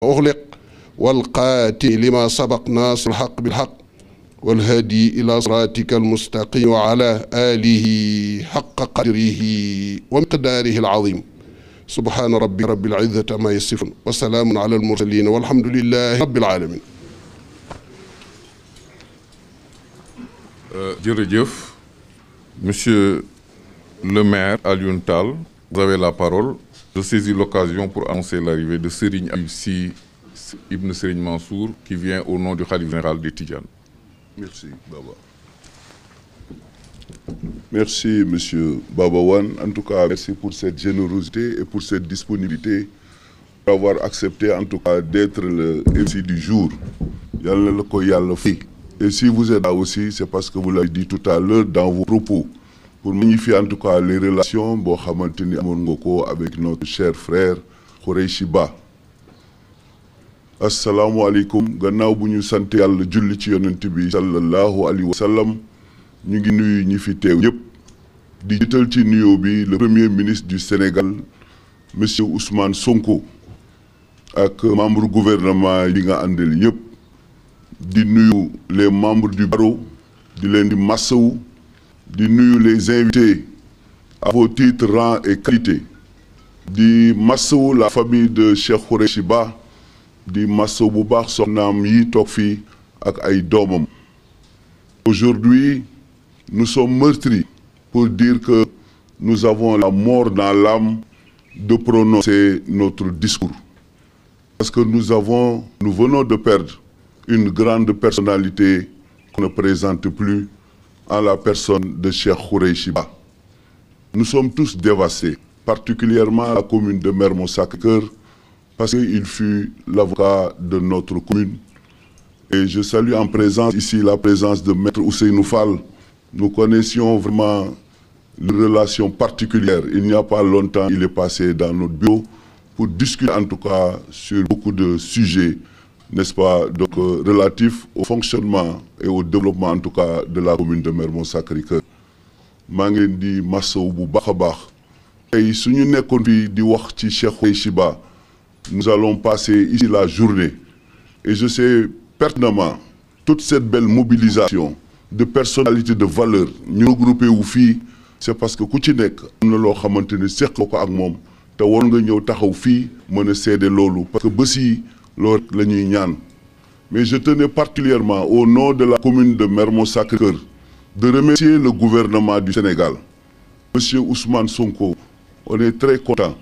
أغلق والقاتل لما سبق ناصر الحق بالحق والهادي إلى صراطك المستقيم وعلى آله حق قدره ومقداره العظيم سبحان ربك رب العزة ما يصفون وسلام على المرسلين والحمد لله رب العالمين. Jërëjëf, Monsieur le maire Alioune Tall, vous avez la parole. Je saisis l'occasion pour annoncer l'arrivée de Serigne Habib Sy Ibn Serigne Mansour qui vient au nom du Khalife général des Tidjanes. Merci, Baba. Merci, Monsieur Babawan. En tout cas, merci pour cette générosité et pour cette disponibilité, pour avoir accepté en tout cas d'être le MC du jour. Yalla la ko Yalla fi. Et si vous êtes là aussi, c'est parce que vous l'avez dit tout à l'heure dans vos propos, pour magnifier en tout cas les relations avec notre cher frère Khoureychi Ba. Assalamu alaikum. Gannaaw bu ñu sant Yàlla julli ci yonent bi sallallahu alayhi wa sallam, ñu ngi nuyu ñi fi teew ñëpp di jiital ci nuyoo bi le premier ministre du Sénégal monsieur Ousmane Sonko ak membre gouvernement yi nga àndal ñëpp. Di nuyu les membres du barreau, di leen di massawu, di nuyu les invités à vos titres, rangs et qualités, di massawu la famille de Cheikh Khoureychi Ba, di massawu bu baax soxnaam yi toog fii ak ay doomam. Aujourd'hui, nous sommes meurtris pour dire que nous avons la mort dans l'âme de prononcer notre discours. Parce que nous venons de perdre une grande personnalité qu'on ne présente plus en la personne de Cheikh Khoureychi Ba. Nous sommes tous dévastés, particulièrement la commune de Mermoz Sacré-Cœur, parce qu'il fut l'avocat de notre commune. Et je salue en présence ici la présence de Maître Ousseynou Fall. Nous connaissions vraiment une relation particulière. Il n'y a pas longtemps, il est passé dans notre bureau pour discuter en tout cas sur beaucoup de sujets, n'est-ce pas, donc relatif au fonctionnement et au développement en tout cas de la commune de Mermoz Sacré-Cœur. maa ngi leen di masawu bu baax a baax. tey su ñu nekkoon fii di wax ci Cheikh Khoureychi Ba, nous allons passer ici la journée. Et je sais pertinemment toute cette belle mobilisation de personnalités de valeur ñu regroupé wu fii, c'est parce que ku ci nekk am na loo xamante ne seq ko ak moom te war nga ñëw taxaw fii mën a seede loolu parce que bés yi loolu la ñuy ñaan. Mais je tenais particulièrement au nom de la commune de Mermoz Sacré-Cœur de remercier le gouvernement du Sénégal. Monsieur Ousmane Sonko, on est très content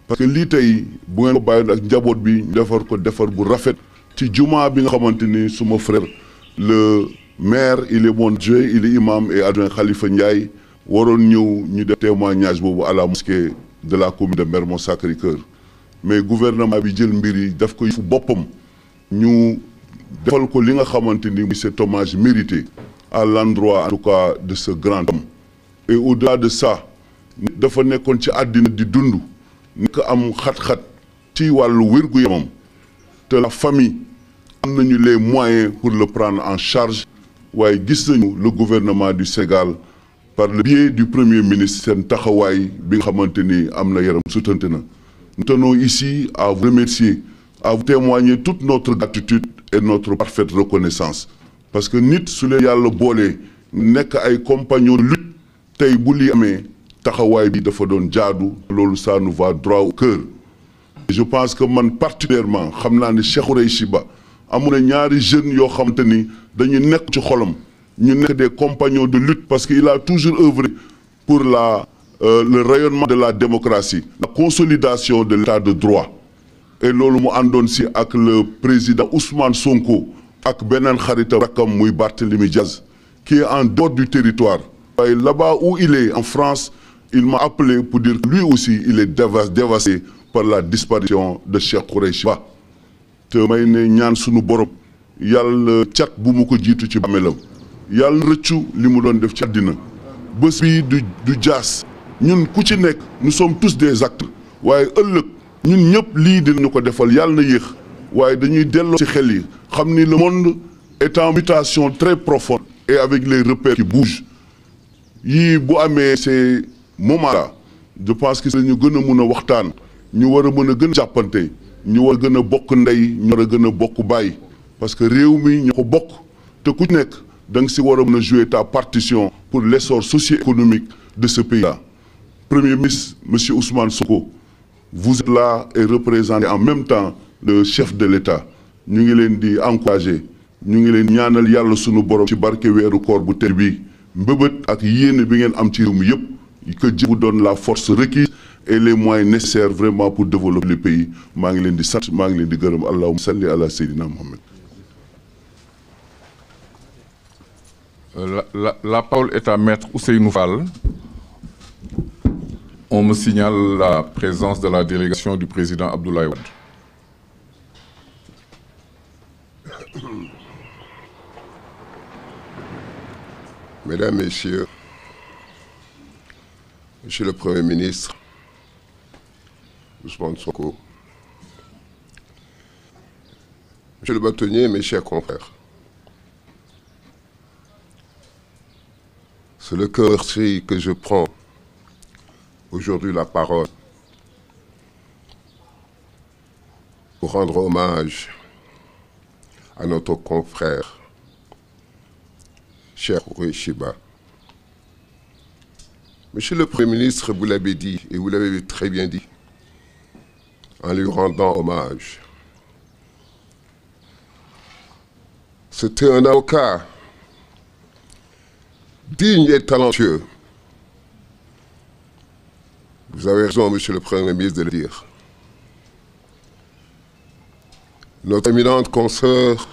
parce que lii tey bu ngeen ko bàyyi ak njaboot bi ñu defar ko defar bu rafet ci jumaa bi nga xamante ni suma frère le maire il est mon adjoint, il est imam et adjoint Khalifa Ndiaye waroon ñëw ñu def témoignage boobu à la mosquée de la commune de Mermoz Sacré-Cœur. Mais gouvernement bi jël mbir yi daf ko fu boppam ñu defal ko li nga xamante ni cet hommage mérité à l'endroit en tout cas de ce grand homme. Et au-delà de ça dafa nekkoon ci àddina di dund nekk am xat-xat ci wàllu wér-gu-yaramam te la famille am nañu les moyens pour le prendre en charge waaye gis nañu le gouvernement du Sénégal par le biais du premier ministre seen taxawaay bi nga xamante ni am na yaram sutante na. Nous tenons ici à vous remercier, à vous témoigner toute notre gratitude et notre parfaite reconnaissance. Parce que nit su leen yàlla boolee nekk ay compagnons de lutte tey bu li amee taxawaay bi dafa doon jaadu loolu ça nous va droit au cœur. Je pense que man particulièrement xam naa ne Cheikh Khoureychi Ba amu na ñaari jeunes yoo xamante ni dañu nekk ci xolam ñu nekk des compagnons de lutte parce qu'il a toujours œuvré pour le rayonnement de la démocratie, la consolidation de l'état de droit. Et loolu mu àndoon si ak le président Ousmane Sonko ak beneen xaritam rakam muy Barthélémy Diaz qui est en dehors du territoire. Et là-bas où il est en France, il m'a appelé pour dire que lui aussi il est dévasté par la disparition de Cheikh Khoureychi Ba. te may ne ñaan sunu borom yàlla cat bu mu ko jiitu ci bàmmeelam yàlla rëccu li mu doon def ci àddina bés bi du jaas. ñun ku ci nekk nous sommes tous des acteurs waaye ëllëg ñun ñëpp lii dinañu ko defal yàlla na yéex waaye dañuy delloo ci xel yi xam ni le monde est en mutation très profonde et avec les repères qui bougent yii bu amee ces moments-là je pense que dañu gën a mun a waxtaan ñu war a mën a gën a jàppante ñu war a gën a bokk ndey ñu war a gën a bokk baay parce que réew mi ñu ko bokk te ku nekk da nga si war a mën a jouer ta partition pour l'essor socio-économique de ce pays-là. Premier ministre, monsieur Ousmane Sonko, vous êtes là et représentez en même temps le chef de l'État. ñu ngi leen di encourager ñu ngi leen ñaanal yàlla sunu borom ci barke weeru koor bu tedd bi mbëbët ak yéene bi ngeen am ci réew mi yëpp que Dieu vous donne la force requise et les moyens nécessaires vraiment pour développer le pays. maa ngi leen di sant maa ngi leen di gërëm allahumma salli ala sayyidina Muhammad. La parole est à Maître Ousseynou Fall. On me signale la présence de la délégation du président Abdoulaye Wade. Mesdames, Messieurs, Monsieur le Premier ministre, Ousmane Sonko, Monsieur le bâtonnier, mes chers confrères, c'est le cœur meurtri que je prends aujourd'hui la parole pour rendre hommage à notre confrère, cher Ourey Chiba. Monsieur le Premier ministre, vous l'avez dit, et vous l'avez très bien dit, en lui rendant hommage. C'était un avocat digne et talentueux. Vous avez raison, Monsieur le Premier ministre, de le dire. Notre éminente consoeur,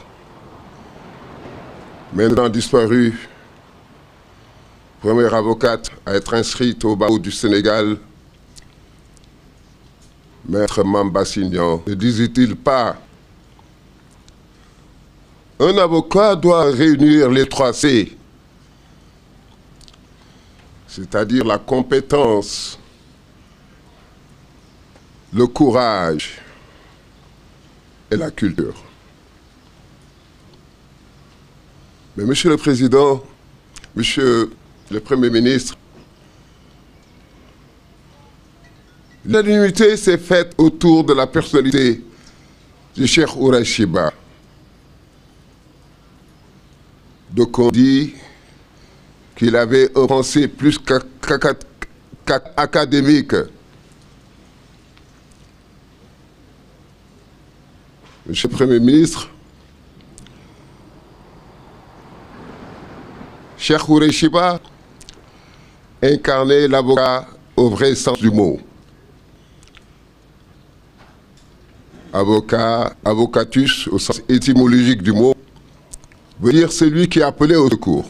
maintenant disparue, première avocate à être inscrite au barreau du Sénégal, Maître Mamba Signan, ne disait-il pas: un avocat doit réunir les 3 C, c'est-à-dire la compétence, le courage et la culture. Mais Monsieur le Président, Monsieur le Premier ministre, l'unanimité s'est faite autour de la personnalité du Cheikh Ourey Chiba. Donc on dit qu'il avait un pensée plus qu'académique. Monsieur le Premier ministre, Cheikh Ourey Chiba incarnait l'avocat au vrai sens du mot. Avocat, avocatus au sens étymologique du mot, veut dire celui qui est appelé au secours.